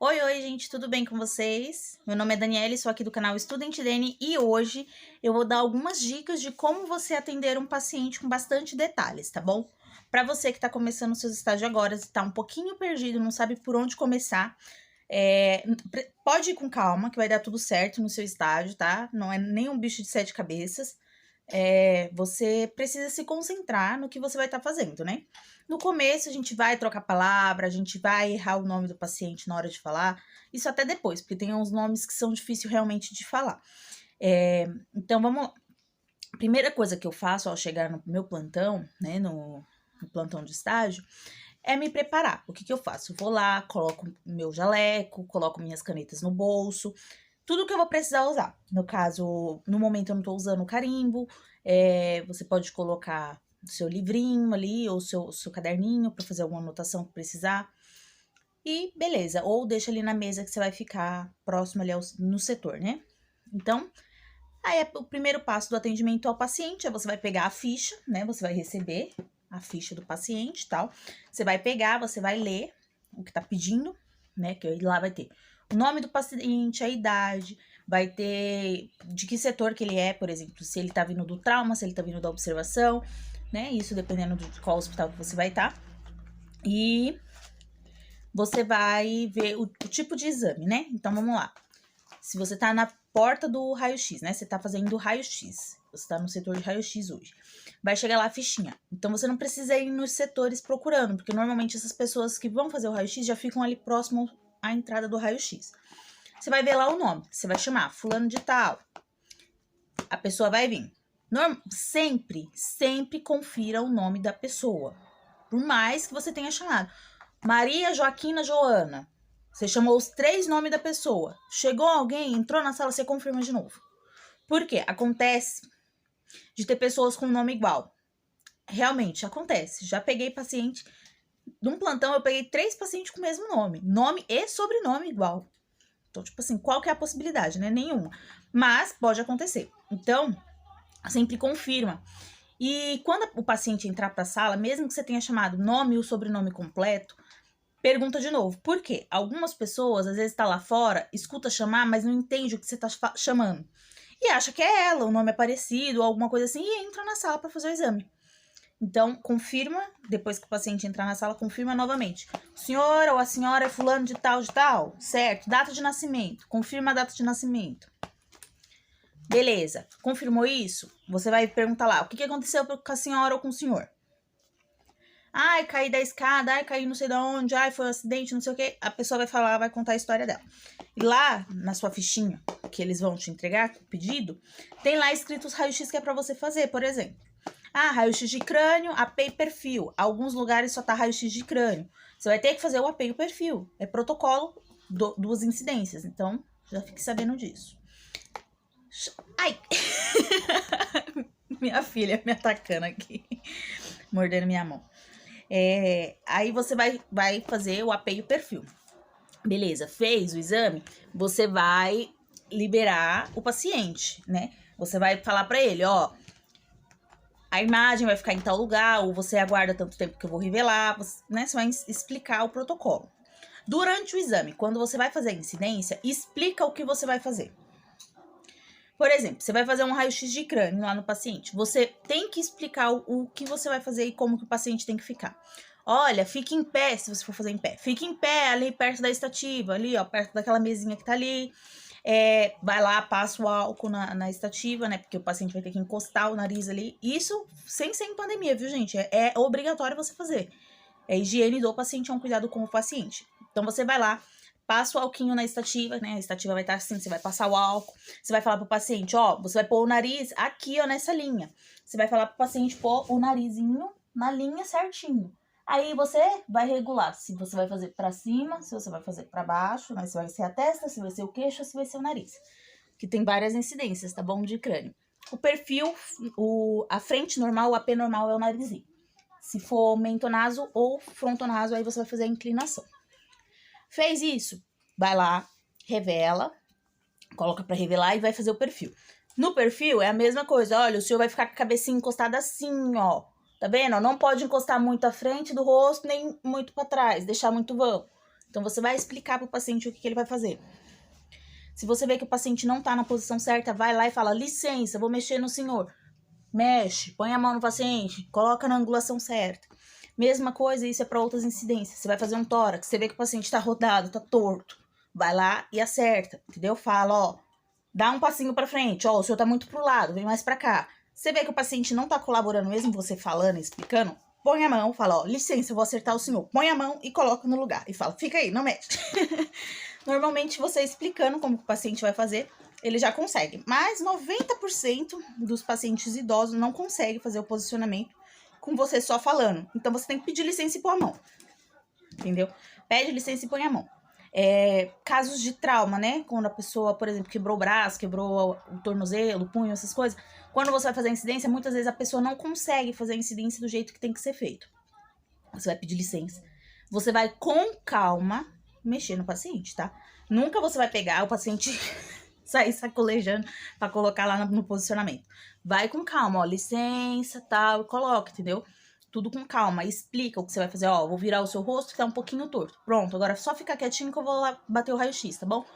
Oi, gente, tudo bem com vocês? Meu nome é Daniele, sou aqui do canal Student Dani e hoje eu vou dar algumas dicas de como você atender um paciente com bastante detalhes, tá bom? Para você que tá começando seus estágios agora, e tá um pouquinho perdido, não sabe por onde começar, pode ir com calma, que vai dar tudo certo no seu estágio, tá? Não é nem um bicho de sete cabeças. Você precisa se concentrar no que você vai estar fazendo, né? No começo, a gente vai trocar palavra, a gente vai errar o nome do paciente na hora de falar, isso até depois, porque tem uns nomes que são difíceis realmente de falar. Então, vamos lá. A primeira coisa que eu faço ao chegar no meu plantão, né, no plantão de estágio, é me preparar. O que eu faço? Eu vou lá, coloco meu jaleco, coloco minhas canetas no bolso, tudo que eu vou precisar usar. No caso, no momento eu não tô usando o carimbo, você pode colocar o seu livrinho ali, ou seu caderninho para fazer alguma anotação que precisar. E beleza, ou deixa ali na mesa que você vai ficar próximo ali no setor, né? Então, aí o primeiro passo do atendimento ao paciente é você vai pegar a ficha, né? Você vai receber a ficha do paciente e tal. Você vai pegar, você vai ler o que tá pedindo, né? Que lá vai ter o nome do paciente, a idade, vai ter de que setor que ele é, por exemplo, se ele tá vindo do trauma, se ele tá vindo da observação, né? Isso dependendo de qual hospital que você vai estar. E você vai ver o tipo de exame, né? Então, vamos lá. Se você tá na porta do raio-x, né? Você tá fazendo raio-x. Você tá no setor de raio-x hoje. Vai chegar lá a fichinha. Então, você não precisa ir nos setores procurando, porque normalmente essas pessoas que vão fazer o raio-x já ficam ali próximo à entrada do raio-x. Você vai ver lá o nome. Você vai chamar fulano de tal. A pessoa vai vir. Sempre confira o nome da pessoa. Por mais que você tenha chamado Maria Joaquina Joana. Você chamou os 3 nomes da pessoa. Chegou alguém, entrou na sala, você confirma de novo. Por quê? Acontece de ter pessoas com nome igual. Realmente, acontece. Já peguei paciente... Num plantão, eu peguei 3 pacientes com o mesmo nome. Nome e sobrenome igual. Então, tipo assim, qual que é a possibilidade, né? Nenhuma. Mas pode acontecer. Então, sempre confirma. E quando o paciente entrar para a sala, mesmo que você tenha chamado nome e o sobrenome completo, pergunta de novo. Por quê? Algumas pessoas, às vezes, tá lá fora, escuta chamar, mas não entende o que você tá chamando. E acha que é ela, o nome é parecido, ou alguma coisa assim, e entra na sala para fazer o exame. Então, confirma, depois que o paciente entrar na sala, confirma novamente. O senhor ou a senhora é fulano de tal, certo? Data de nascimento, confirma a data de nascimento. Beleza, confirmou isso? Você vai perguntar lá, o que aconteceu com a senhora ou com o senhor? Ai, caí da escada, ai, caí não sei de onde, ai, foi um acidente, não sei o que. A pessoa vai falar, vai contar a história dela. E lá, na sua fichinha, que eles vão te entregar, com o pedido, tem lá escrito os raios-x que é pra você fazer, por exemplo. Ah, raio-x de crânio, AP e perfil. Alguns lugares só tá raio-x de crânio. Você vai ter que fazer o AP e o perfil. É protocolo duas incidências, então já fique sabendo disso. Ai! Minha filha me atacando aqui, mordendo minha mão. Aí você vai fazer o AP e o perfil. Beleza, fez o exame, você vai liberar o paciente, né? Você vai falar pra ele, ó, a imagem vai ficar em tal lugar, ou você aguarda tanto tempo que eu vou revelar, né? Você vai explicar o protocolo. Durante o exame, quando você vai fazer a incidência, explica o que você vai fazer. Por exemplo, você vai fazer um raio-x de crânio lá no paciente. Você tem que explicar o que você vai fazer e como que o paciente tem que ficar. Olha, fique em pé, se você for fazer em pé. Fique em pé ali perto da estativa, ali, ó, perto daquela mesinha que tá ali. Vai lá, passa o álcool na estativa, né? Porque o paciente vai ter que encostar o nariz ali. Isso sem ser em pandemia, viu, gente? É obrigatório você fazer. É higiene do paciente, é um cuidado com o paciente. Então, você vai lá, passa o alquinho na estativa, né? A estativa vai estar assim, você vai passar o álcool. Você vai falar pro paciente, ó, você vai pôr o nariz aqui, ó, nessa linha. Você vai falar pro paciente pôr o narizinho na linha certinho. Aí você vai regular se você vai fazer pra cima, se você vai fazer pra baixo, né? Se vai ser a testa, se vai ser o queixo, se vai ser o nariz. Que tem várias incidências, tá bom? De crânio. O perfil, a frente normal, o AP normal é o narizinho. Se for mentonaso ou frontonaso, aí você vai fazer a inclinação. Fez isso, vai lá, revela, coloca pra revelar e vai fazer o perfil. No perfil é a mesma coisa, olha, o senhor vai ficar com a cabecinha encostada assim, ó. Tá vendo? Não pode encostar muito à frente do rosto, nem muito pra trás, deixar muito vão. Então, você vai explicar pro paciente o que ele vai fazer. Se você vê que o paciente não tá na posição certa, vai lá e fala, licença, vou mexer no senhor. Mexe, põe a mão no paciente, coloca na angulação certa. Mesma coisa, isso é para outras incidências. Você vai fazer um tórax, você vê que o paciente tá rodado, tá torto. Vai lá e acerta, entendeu? Fala, ó, dá um passinho pra frente, ó, o senhor tá muito pro lado, vem mais pra cá. Você vê que o paciente não tá colaborando, mesmo você falando e explicando, põe a mão, fala, ó, licença, eu vou acertar o senhor. Põe a mão e coloca no lugar. E fala, fica aí, não mexe. Normalmente, você explicando como o paciente vai fazer, ele já consegue. Mas 90% dos pacientes idosos não consegue fazer o posicionamento com você só falando. Então, você tem que pedir licença e pôr a mão. Entendeu? Pede licença e põe a mão. Casos de trauma, né? Quando a pessoa, por exemplo, quebrou o braço, quebrou o tornozelo, o punho, essas coisas. Quando você vai fazer a incidência, muitas vezes a pessoa não consegue fazer a incidência do jeito que tem que ser feito. Você vai pedir licença. Você vai com calma mexer no paciente, tá? Nunca você vai pegar o paciente sair sacolejando pra colocar lá no posicionamento. Vai com calma, ó, licença, tal, e coloca, entendeu? Tudo com calma, explica o que você vai fazer, ó, vou virar o seu rosto que tá um pouquinho torto. Pronto, agora só ficar quietinho que eu vou lá bater o raio-x, tá bom?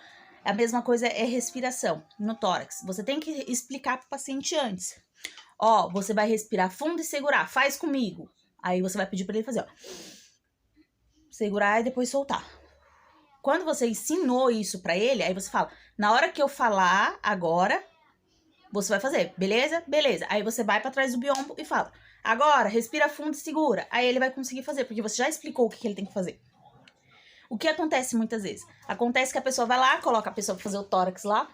A mesma coisa é respiração no tórax. Você tem que explicar pro paciente antes. Ó, você vai respirar fundo e segurar, faz comigo. Aí você vai pedir pra ele fazer, ó. Segurar e depois soltar. Quando você ensinou isso pra ele, aí você fala, na hora que eu falar agora, você vai fazer, beleza? Beleza. Aí você vai pra trás do biombo e fala, agora, respira fundo e segura. Aí ele vai conseguir fazer, porque você já explicou o que ele tem que fazer. O que acontece muitas vezes? Acontece que a pessoa vai lá, coloca a pessoa pra fazer o tórax lá,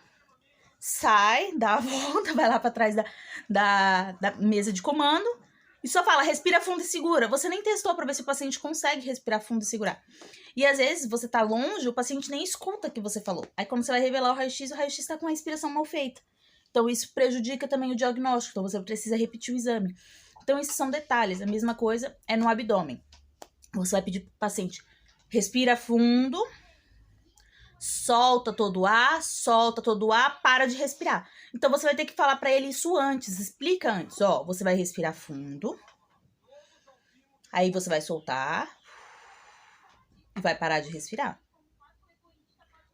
sai, dá a volta, vai lá pra trás da mesa de comando e só fala, respira fundo e segura. Você nem testou pra ver se o paciente consegue respirar fundo e segurar. E às vezes você tá longe, o paciente nem escuta o que você falou. Aí quando você vai revelar o raio-x tá com a respiração mal feita. Então isso prejudica também o diagnóstico, então você precisa repetir o exame. Então esses são detalhes, a mesma coisa é no abdômen. Você vai pedir pro paciente, respira fundo, solta todo o ar, para de respirar. Então você vai ter que falar pra ele isso antes, explica antes, ó, você vai respirar fundo, aí você vai soltar e vai parar de respirar.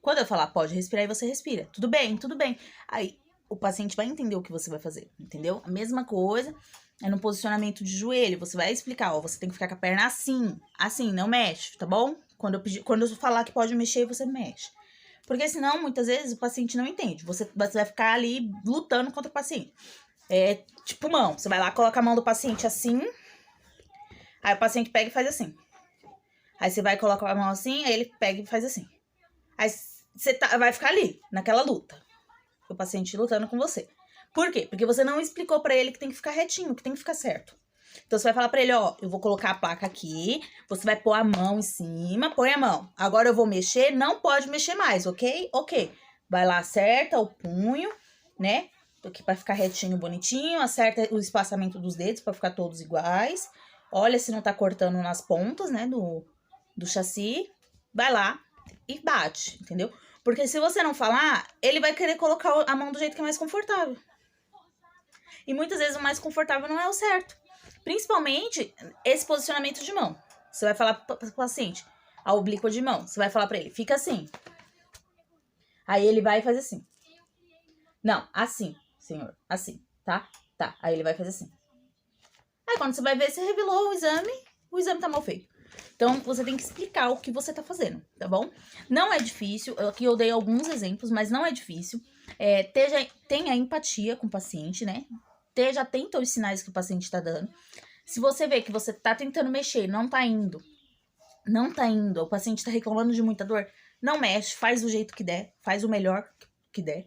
Quando eu falar pode respirar, aí você respira. Tudo bem, tudo bem. Aí o paciente vai entender o que você vai fazer, entendeu? A mesma coisa é no posicionamento de joelho. Você vai explicar, ó, você tem que ficar com a perna assim, não mexe, tá bom? Quando eu falar que pode mexer, você mexe. Porque senão, muitas vezes, o paciente não entende. Você vai ficar ali lutando contra o paciente. É tipo mão. Você vai lá, coloca a mão do paciente assim. Aí o paciente pega e faz assim. Aí você vai colocar a mão assim, aí ele pega e faz assim. Aí você vai ficar ali, naquela luta. O paciente lutando com você. Por quê? Porque você não explicou pra ele que tem que ficar retinho, que tem que ficar certo. Então, você vai falar pra ele, ó, eu vou colocar a placa aqui, você vai pôr a mão em cima, põe a mão. Agora eu vou mexer, não pode mexer mais, ok? Ok. Vai lá, acerta o punho, né? Aqui pra ficar retinho, bonitinho. Acerta o espaçamento dos dedos pra ficar todos iguais. Olha se não tá cortando nas pontas, né, do chassi. Vai lá e bate, entendeu? Porque se você não falar, ele vai querer colocar a mão do jeito que é mais confortável. E muitas vezes o mais confortável não é o certo. Principalmente esse posicionamento de mão. Você vai falar para o paciente, a oblíqua de mão. Você vai falar para ele, fica assim. Aí ele vai fazer assim. Não, assim, senhor, assim, tá? Tá, aí ele vai fazer assim. Aí quando você vai ver, você revelou o exame tá mal feito. Então, você tem que explicar o que você tá fazendo, tá bom? Não é difícil, aqui eu dei alguns exemplos, mas não é difícil. Tenha empatia com o paciente, né? Esteja atento aos sinais que o paciente tá dando. Se você vê que você tá tentando mexer, não tá indo, o paciente tá reclamando de muita dor, não mexe, faz do jeito que der, faz o melhor que der.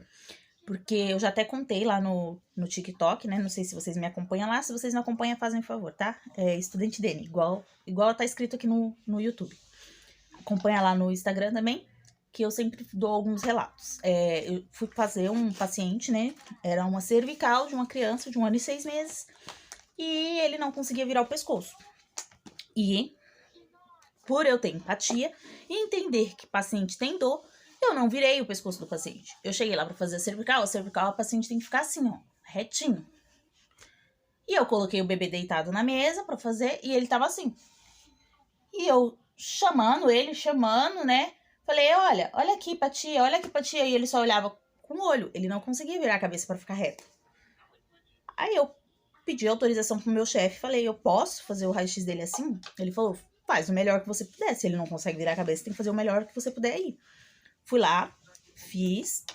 Porque eu já até contei lá no TikTok, né? Não sei se vocês me acompanham lá. Se vocês não acompanham, fazem um favor, tá? É Estudante Dene, igual tá escrito aqui no YouTube. Acompanha lá no Instagram também, que eu sempre dou alguns relatos. Eu fui fazer um paciente, né? Era uma cervical de uma criança de 1 ano e 6 meses. E ele não conseguia virar o pescoço. E, por eu ter empatia e entender que o paciente tem dor, eu não virei o pescoço do paciente. Eu cheguei lá pra fazer a cervical a paciente tem que ficar assim, ó, retinho. E eu coloquei o bebê deitado na mesa pra fazer e ele tava assim. E eu chamando, né? Falei, olha aqui pra tia, olha aqui pra tia. E ele só olhava com o olho, ele não conseguia virar a cabeça pra ficar reto. Aí eu pedi autorização pro meu chefe, falei, eu posso fazer o raio-x dele assim? Ele falou, faz o melhor que você puder. Se ele não consegue virar a cabeça, tem que fazer o melhor que você puder aí. Fui lá, fiz,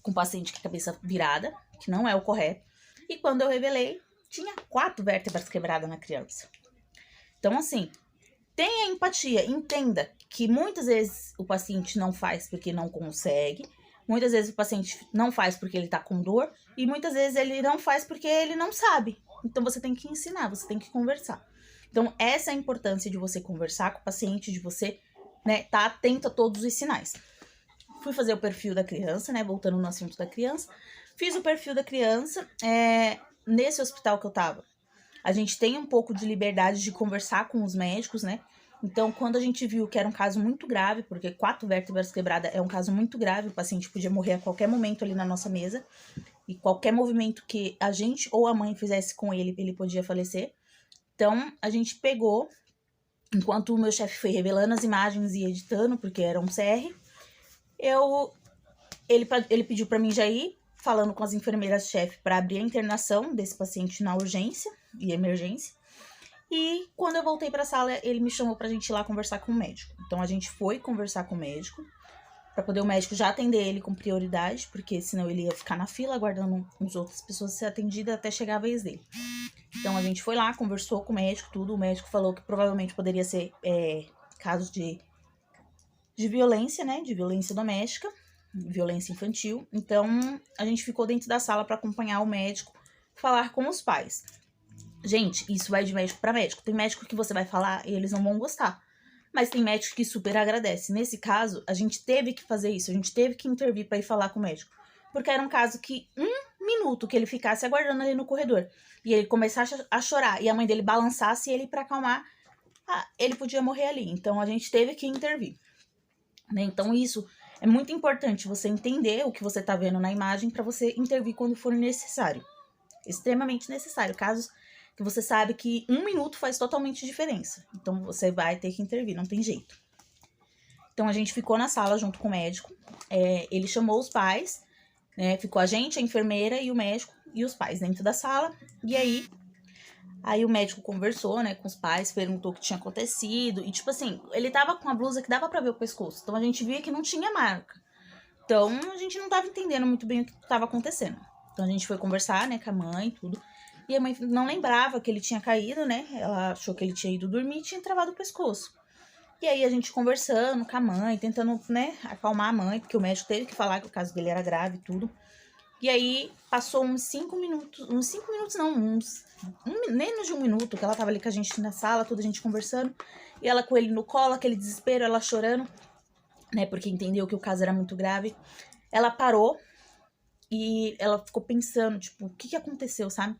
com o paciente com a cabeça virada, que não é o correto. E quando eu revelei, tinha 4 vértebras quebradas na criança. Então, assim, tenha empatia, entenda que muitas vezes o paciente não faz porque não consegue, muitas vezes o paciente não faz porque ele tá com dor, e muitas vezes ele não faz porque ele não sabe. Então, você tem que ensinar, você tem que conversar. Então, essa é a importância de você conversar com o paciente, de você, né, tá atento a todos os sinais. Fui fazer o perfil da criança, né, voltando no assunto da criança. Fiz o perfil da criança, nesse hospital que eu tava. A gente tem um pouco de liberdade de conversar com os médicos, né? Então, quando a gente viu que era um caso muito grave, porque 4 vértebras quebradas é um caso muito grave, o paciente podia morrer a qualquer momento ali na nossa mesa, e qualquer movimento que a gente ou a mãe fizesse com ele, ele podia falecer. Então, a gente pegou, enquanto o meu chefe foi revelando as imagens e editando, porque era um CR, ele pediu pra mim já ir falando com as enfermeiras-chefe para abrir a internação desse paciente na urgência e emergência. E quando eu voltei para a sala, ele me chamou pra gente ir lá conversar com o médico. Então a gente foi conversar com o médico, para poder o médico já atender ele com prioridade, porque senão ele ia ficar na fila aguardando as outras pessoas ser atendidas até chegar a vez dele. Então a gente foi lá, conversou com o médico, tudo. O médico falou que provavelmente poderia ser casos de violência, né? De violência doméstica, violência infantil. Então a gente ficou dentro da sala para acompanhar o médico, falar com os pais. Gente, isso vai de médico para médico. Tem médico que você vai falar e eles não vão gostar. Mas tem médico que super agradece. Nesse caso, a gente teve que fazer isso. A gente teve que intervir para ir falar com o médico. Porque era um caso que 1 minuto que ele ficasse aguardando ali no corredor e ele começasse a chorar e a mãe dele balançasse ele para acalmar, ele podia morrer ali. Então, a gente teve que intervir. Né? Então, isso é muito importante. Você entender o que você tá vendo na imagem para você intervir quando for necessário. Extremamente necessário. Casos que você sabe que 1 minuto faz totalmente diferença. Então, você vai ter que intervir, não tem jeito. Então, a gente ficou na sala junto com o médico. Ele chamou os pais, né? Ficou a gente, a enfermeira e o médico e os pais dentro da sala. E aí o médico conversou, né, com os pais, perguntou o que tinha acontecido. E, tipo assim, ele tava com a blusa que dava pra ver o pescoço. Então, a gente via que não tinha marca. Então, a gente não tava entendendo muito bem o que tava acontecendo. Então, a gente foi conversar, né, com a mãe e tudo. E a mãe não lembrava que ele tinha caído, né? Ela achou que ele tinha ido dormir e tinha travado o pescoço. E aí a gente conversando com a mãe, tentando, né, acalmar a mãe, porque o médico teve que falar que o caso dele era grave e tudo. E aí passou uns 5 minutos, menos de 1 minuto, que ela tava ali com a gente na sala, toda a gente conversando. E ela com ele no colo, aquele desespero, ela chorando, né, porque entendeu que o caso era muito grave. Ela parou e ela ficou pensando, tipo, o que aconteceu, sabe?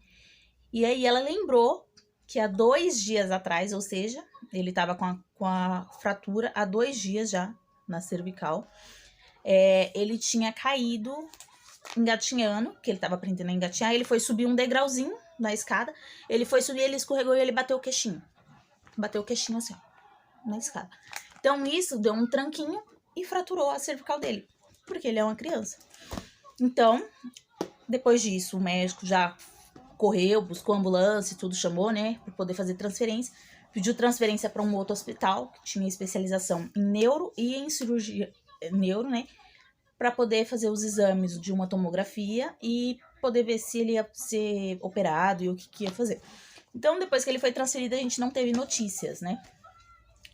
E aí ela lembrou que há 2 dias atrás, ou seja, ele tava com a fratura há 2 dias já na cervical. Ele tinha caído engatinhando, que ele tava aprendendo a engatinhar. Ele foi subir um degrauzinho na escada. Ele foi subir, ele escorregou e ele bateu o queixinho. Bateu o queixinho assim, ó, na escada. Então isso deu um tranquinho e fraturou a cervical dele, porque ele é uma criança. Então, depois disso, o médico já correu, buscou ambulância e tudo, chamou, né, para poder fazer transferência. Pediu transferência para um outro hospital que tinha especialização em neuro e em cirurgia neuro, né, para poder fazer os exames de uma tomografia e poder ver se ele ia ser operado e o que ia fazer. Então, depois que ele foi transferido, a gente não teve notícias, né?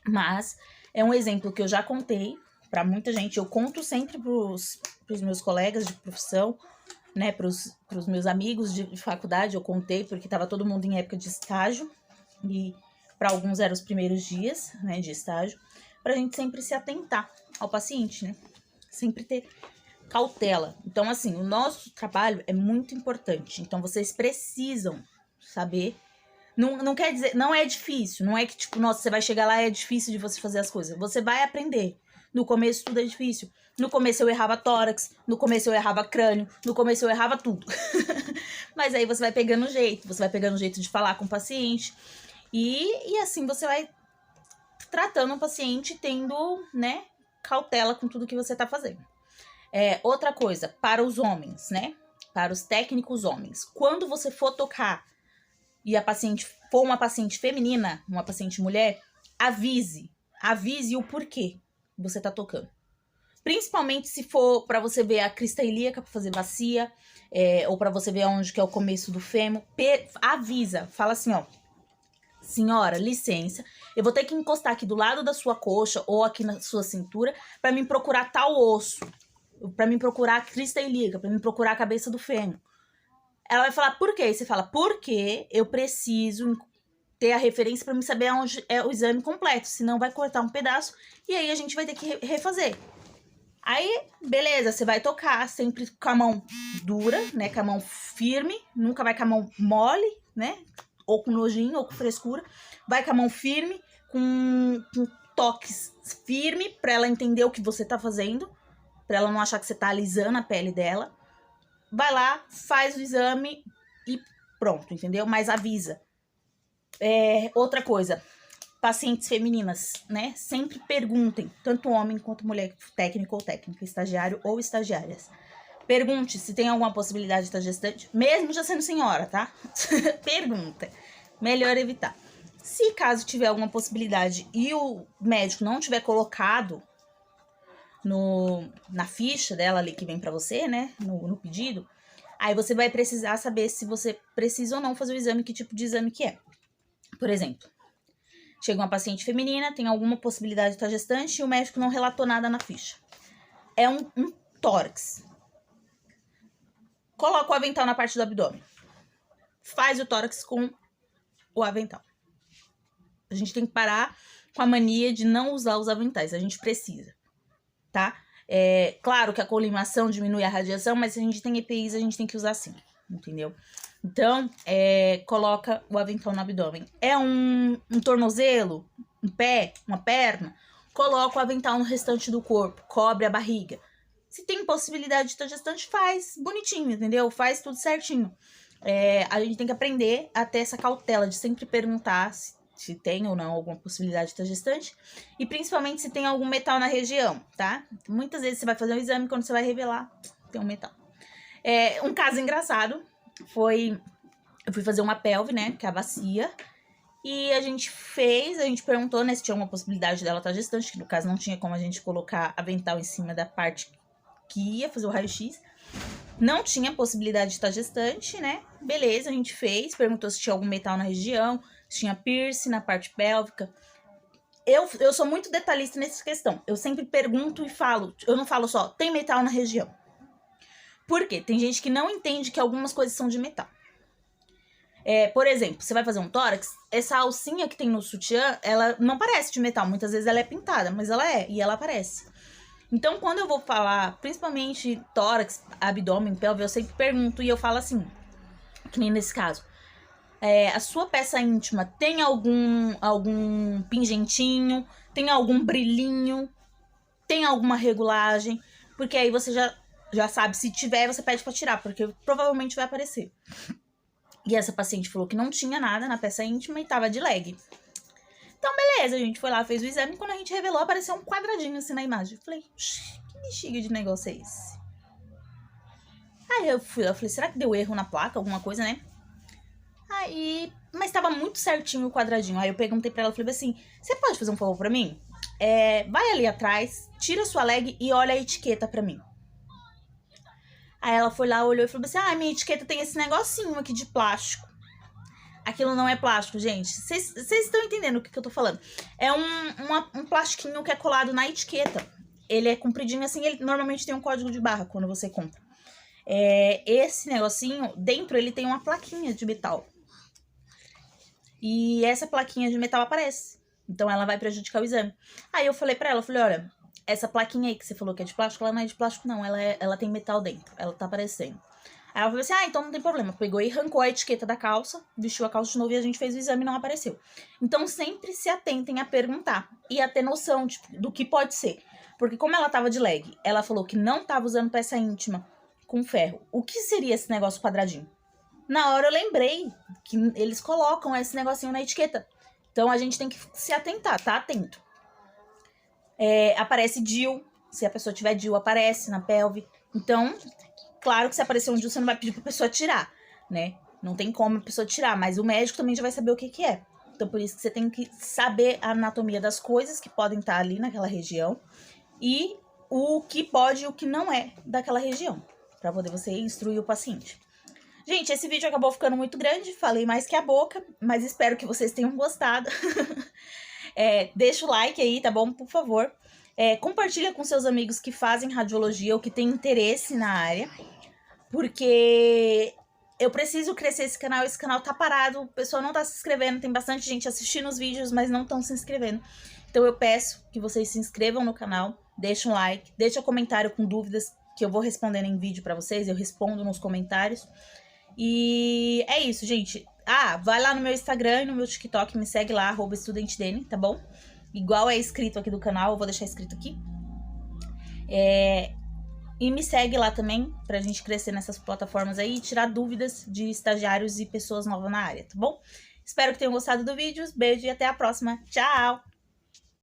Mas é um exemplo que eu já contei para muita gente. Eu conto sempre pros meus colegas de profissão, né, pros meus amigos de faculdade, eu contei, porque tava todo mundo em época de estágio, e para alguns eram os primeiros dias, né, de estágio, pra gente sempre se atentar ao paciente, né, sempre ter cautela. Então, assim, o nosso trabalho é muito importante, então vocês precisam saber, não quer dizer, não é difícil, não é que, tipo, nossa, você vai chegar lá e é difícil de você fazer as coisas, você vai aprender. No começo tudo é difícil. No começo eu errava tórax, no começo eu errava crânio, no começo eu errava tudo. Mas aí você vai pegando jeito, você vai pegando jeito de falar com o paciente. E assim você vai tratando o paciente, tendo, né, cautela com tudo que você tá fazendo. Outra coisa, para os homens, né, para os técnicos homens, quando você for tocar e a paciente for uma paciente feminina, uma paciente mulher, avise o porquê você tá tocando. Principalmente se for para você ver a crista ilíaca, para fazer bacia, ou para você ver onde que é o começo do fêmur, avisa, fala assim, ó, senhora, licença, eu vou ter que encostar aqui do lado da sua coxa ou aqui na sua cintura para mim procurar tal osso, para mim procurar a crista ilíaca, para mim procurar a cabeça do fêmur. Ela vai falar, por quê? E você fala, porque eu preciso ter a referência para mim saber onde é o exame completo, senão vai cortar um pedaço e aí a gente vai ter que refazer. Aí, beleza, você vai tocar sempre com a mão dura, né, com a mão firme, nunca vai com a mão mole, né, ou com nojinho, ou com frescura. Vai com a mão firme, com toques firme, pra ela entender o que você tá fazendo, pra ela não achar que você tá alisando a pele dela. Vai lá, faz o exame e pronto, entendeu? Mas avisa. Outra coisa, pacientes femininas, né? Sempre perguntem, tanto homem quanto mulher, técnico ou técnica, estagiário ou estagiárias. Pergunte se tem alguma possibilidade de estar gestante, mesmo já sendo senhora, tá? Pergunta. Melhor evitar. Se caso tiver alguma possibilidade e o médico não tiver colocado na ficha dela ali que vem pra você, né? No pedido, aí você vai precisar saber se você precisa ou não fazer o exame, que tipo de exame que é. Por exemplo, chega uma paciente feminina, tem alguma possibilidade de estar gestante e o médico não relatou nada na ficha. É um tórax. Coloca o avental na parte do abdômen. Faz o tórax com o avental. A gente tem que parar com a mania de não usar os aventais. A gente precisa, tá? Claro que a colimação diminui a radiação, mas se a gente tem EPIs, a gente tem que usar sim, entendeu? Então, coloca o avental no abdômen. É um tornozelo, um pé, uma perna, coloca o avental no restante do corpo, cobre a barriga. Se tem possibilidade de estar gestante, faz bonitinho, entendeu? Faz tudo certinho. A gente tem que aprender a ter essa cautela de sempre perguntar se tem ou não alguma possibilidade de estar gestante. E principalmente se tem algum metal na região, tá? Muitas vezes você vai fazer um exame, quando você vai revelar, tem um metal. Um caso engraçado foi... Eu fui fazer uma pelve, né? Que é a bacia. E a gente perguntou, né? Se tinha alguma possibilidade dela estar gestante. Que no caso não tinha como a gente colocar avental em cima da parte que ia fazer o raio-x. Não tinha possibilidade de estar gestante, né? Beleza, a gente fez. Perguntou se tinha algum metal na região. Se tinha piercing na parte pélvica. Eu sou muito detalhista nessa questão. Eu sempre pergunto e falo. Eu não falo só, tem metal na região. Por quê? Tem gente que não entende que algumas coisas são de metal. Por exemplo, você vai fazer um tórax, essa alcinha que tem no sutiã, ela não parece de metal. Muitas vezes ela é pintada, mas ela e ela aparece. Então, quando eu vou falar, principalmente tórax, abdômen, pelve, eu sempre pergunto e eu falo assim, que nem nesse caso. A sua peça íntima tem algum pingentinho, tem algum brilhinho, tem alguma regulagem, porque aí você já sabe, se tiver, você pede pra tirar, porque provavelmente vai aparecer. E essa paciente falou que não tinha nada na peça íntima e tava de leg. Então, beleza, a gente foi lá, fez o exame, e quando a gente revelou, apareceu um quadradinho assim na imagem. Eu falei, que bexiga de negócio é esse? Aí eu falei, será que deu erro na placa, alguma coisa, né? Mas tava muito certinho o quadradinho. Aí eu perguntei pra ela, falei assim, você pode fazer um favor pra mim? Vai ali atrás, tira sua leg e olha a etiqueta pra mim. Aí ela foi lá, olhou e falou assim, minha etiqueta tem esse negocinho aqui de plástico. Aquilo não é plástico, gente. Vocês estão entendendo o que eu tô falando. É um plastiquinho que é colado na etiqueta. Ele é compridinho assim, ele normalmente tem um código de barra quando você compra. Esse negocinho, dentro ele tem uma plaquinha de metal. E essa plaquinha de metal aparece. Então ela vai prejudicar o exame. Aí eu falei pra ela, olha, essa plaquinha aí que você falou que é de plástico, ela não é de plástico não, ela tem metal dentro, ela tá aparecendo. Aí ela falou assim, então não tem problema. Pegou e arrancou a etiqueta da calça, vestiu a calça de novo e a gente fez o exame e não apareceu. Então sempre se atentem a perguntar e a ter noção do que pode ser. Porque como ela tava de leg, ela falou que não tava usando peça íntima com ferro. O que seria esse negócio quadradinho? Na hora eu lembrei que eles colocam esse negocinho na etiqueta. Então a gente tem que se atentar, tá atento. Aparece DIU, se a pessoa tiver DIU, aparece na pelve. Então, claro que se aparecer um DIU, você não vai pedir pra pessoa tirar, né? Não tem como a pessoa tirar, mas o médico também já vai saber o que que é. Então, por isso que você tem que saber a anatomia das coisas que podem estar ali naquela região e o que pode e o que não é daquela região, para poder você instruir o paciente. Gente, esse vídeo acabou ficando muito grande, falei mais que a boca, mas espero que vocês tenham gostado. Deixa o like aí, tá bom? Por favor. Compartilha com seus amigos que fazem radiologia ou que têm interesse na área, porque eu preciso crescer esse canal tá parado, o pessoal não tá se inscrevendo, tem bastante gente assistindo os vídeos, mas não estão se inscrevendo. Então eu peço que vocês se inscrevam no canal, deixem um like, deixem um comentário com dúvidas, que eu vou respondendo em vídeo pra vocês, eu respondo nos comentários. E é isso, gente. Vai lá no meu Instagram e no meu TikTok, me segue lá, @estudantedene, tá bom? Igual é escrito aqui do canal, eu vou deixar escrito aqui. E me segue lá também, pra gente crescer nessas plataformas aí e tirar dúvidas de estagiários e pessoas novas na área, tá bom? Espero que tenham gostado do vídeo, beijo e até a próxima. Tchau!